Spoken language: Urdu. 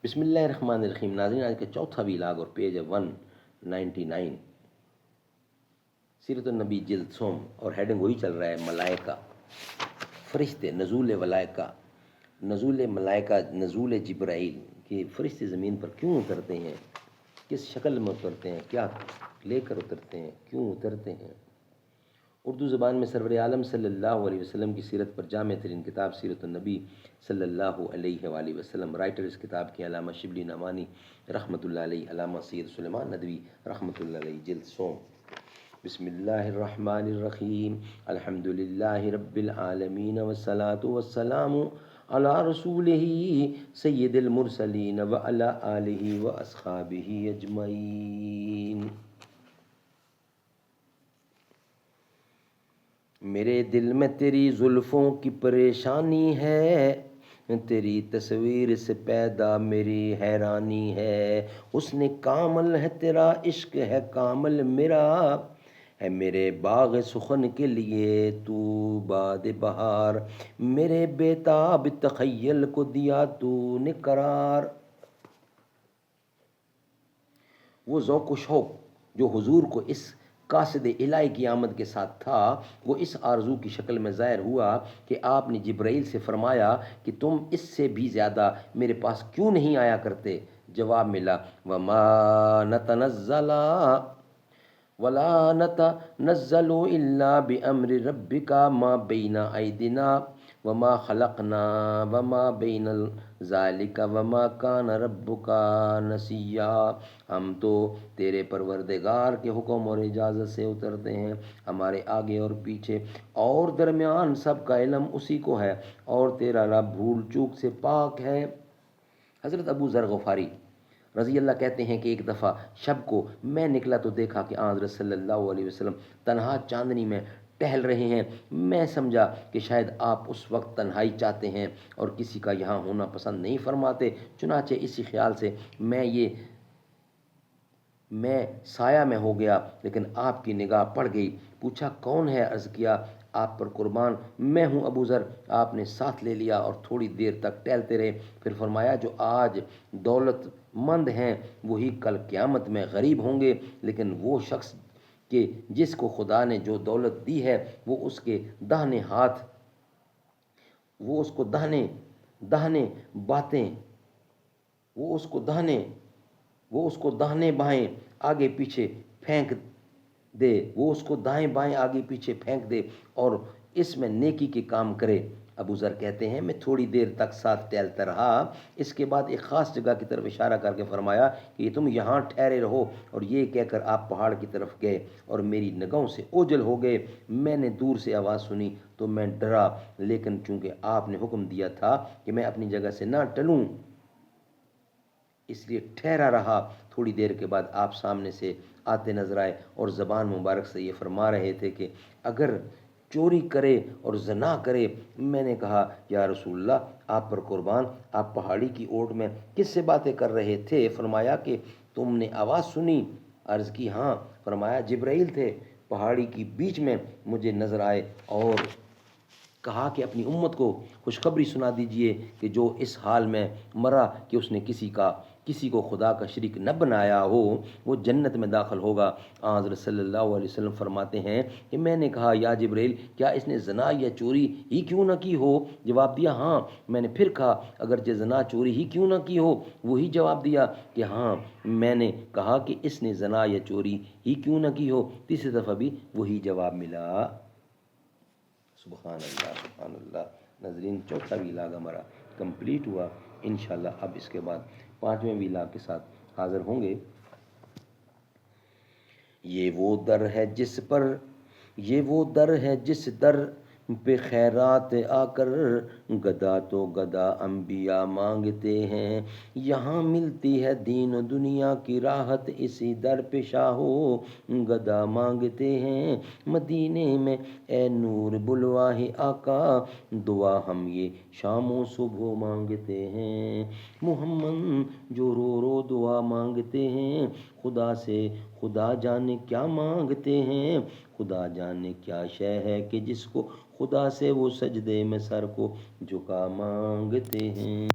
بسم اللہ الرحمن الرحیم۔ ناظرین، آج کا چوتھا ویلاگ اور پیج ہے 199، سیرت النبی جلد سوم، اور ہیڈنگ وہی چل رہا ہے ملائکہ، فرشتے، نزول ملائکہ، نزول ملائکہ، نزول جبرائیل کہ فرشتے زمین پر کیوں اترتے ہیں، کس شکل میں اترتے ہیں، کیا لے کر اترتے ہیں، کیوں اترتے ہیں۔ اردو زبان میں سرور عالم صلی اللہ علیہ وسلم کی سیرت پر جامع ترین کتاب سیرت النبی صلی اللہ علیہ وآلہ وسلم۔ رائٹر اس کتاب کے علامہ شبلی نعمانی رحمۃ اللہ علیہ، علامہ سید سلیمان ندوی رحمۃ اللہ علیہ، جلد سوم۔ بسم اللہ الرحمن الرحیم، الحمد للہ رب العالمین والصلاة والسلام علی رسولہ سید المرسلین وعلی آلہ واصحابہ اجمعین۔ میرے دل میں تیری زلفوں کی پریشانی ہے، تیری تصویر سے پیدا میری حیرانی ہے، حسن کامل ہے تیرا، عشق ہے کامل میرا، ہے میرے باغ سخن کے لیے تو باد بہار، میرے بیتاب تخیل کو دیا تو نے قرار۔ وہ ذوق و شوق جو حضور کو اس قاصد الہی کی آمد کے ساتھ تھا، وہ اس آرزو کی شکل میں ظاہر ہوا کہ آپ نے جبرائیل سے فرمایا کہ تم اس سے بھی زیادہ میرے پاس کیوں نہیں آیا کرتے؟ جواب ملا، وَمَا نَتَنَزَّلَ وَلَا نَتَنَزَّلُ إِلَّا بِأَمْرِ رَبِّكَ مَا بَيْنَ أَيْدِينَا وَمَا خَلَقْنَا وَمَا بَيْنَ ذَلِكَ وَمَا كَانَ رَبُّكَ نَسِيًّا۔ ہم تو تیرے پروردگار کے حکم اور اجازت سے اترتے ہیں، ہمارے آگے اور پیچھے اور درمیان سب کا علم اسی کو ہے، اور تیرا رب بھول چوک سے پاک ہے۔ حضرت ابو ذر غفاری رضی اللہ کہتے ہیں کہ ایک دفعہ شب کو میں نکلا تو دیکھا کہ حضرت صلی اللہ علیہ وسلم تنہا چاندنی میں ٹہل رہے ہیں۔ میں سمجھا کہ شاید آپ اس وقت تنہائی چاہتے ہیں اور کسی کا یہاں ہونا پسند نہیں فرماتے، چنانچہ اسی خیال سے میں سایہ میں ہو گیا، لیکن آپ کی نگاہ پڑ گئی۔ پوچھا کون ہے؟ عرض کیا آپ پر قربان، میں ہوں ابو ذر۔ آپ نے ساتھ لے لیا اور تھوڑی دیر تک ٹہلتے رہے، پھر فرمایا جو آج دولت مند ہیں وہی کل قیامت میں غریب ہوں گے، لیکن وہ شخص کہ جس کو خدا نے جو دولت دی ہے وہ اس کے داہنے ہاتھ، وہ اس کو داہنے بائیں آگے پیچھے پھینک دے، وہ اس کو دائیں بائیں آگے پیچھے پھینک دے اور اس میں نیکی کے کام کرے۔ ابو ذر کہتے ہیں میں تھوڑی دیر تک ساتھ ٹہلتا رہا، اس کے بعد ایک خاص جگہ کی طرف اشارہ کر کے فرمایا کہ تم یہاں ٹھہرے رہو، اور یہ کہہ کر آپ پہاڑ کی طرف گئے اور میری نگاہوں سے اوجھل ہو گئے۔ میں نے دور سے آواز سنی تو میں ڈرا، لیکن چونکہ آپ نے حکم دیا تھا کہ میں اپنی جگہ سے نہ ٹلوں اس لیے ٹھہرا رہا۔ تھوڑی دیر کے بعد آپ سامنے سے آتے نظر آئے اور زبان مبارک سے یہ فرما رہے تھے کہ اگر چوری کرے اور زنا کرے۔ میں نے کہا یا رسول اللہ، آپ پر قربان، آپ پہاڑی کی اوٹ میں کس سے باتیں کر رہے تھے؟ فرمایا کہ تم نے آواز سنی؟ عرض کی ہاں۔ فرمایا جبرائیل تھے، پہاڑی کی بیچ میں مجھے نظر آئے اور کہا کہ اپنی امت کو خوشخبری سنا دیجئے کہ جو اس حال میں مرا کہ اس نے کسی کو خدا کا شریک نہ بنایا ہو، وہ جنت میں داخل ہوگا۔ حضرت صلی اللہ علیہ وسلم فرماتے ہیں کہ میں نے کہا یا جبرائیل، کیا اس نے زنا یا چوری ہی کیوں نہ کی ہو؟ جواب دیا ہاں۔ میں نے پھر کہا اگرچہ زنا چوری ہی کیوں نہ کی ہو؟ وہی جواب دیا کہ ہاں۔ میں نے کہا کہ اس نے زنا یا چوری ہی کیوں نہ کی ہو؟ تیسری دفعہ بھی وہی جواب ملا۔ سبحان اللہ، سبحان اللہ۔ ناظرین، چوتھا ویلاگ ہمارا کمپلیٹ ہوا۔ انشاءاللہ اب اس کے بعد 5ویں ویلاگ کے ساتھ حاضر ہوں گے۔ یہ وہ در ہے جس در پہ خیرات آ کر گدا تو گدا انبیاء مانگتے ہیں، یہاں ملتی ہے دین و دنیا کی راحت اسی در پہ شاہو گدا مانگتے ہیں۔ مدینے میں اے نور بلواہ آقا، دعا ہم یہ شام و صبح مانگتے ہیں۔ محمد جو رو رو دعا مانگتے ہیں، خدا سے خدا جانے کیا مانگتے ہیں، خدا جانے کیا شے ہے کہ جس کو خدا سے وہ سجدے میں سر کو جھکا مانگتے ہیں۔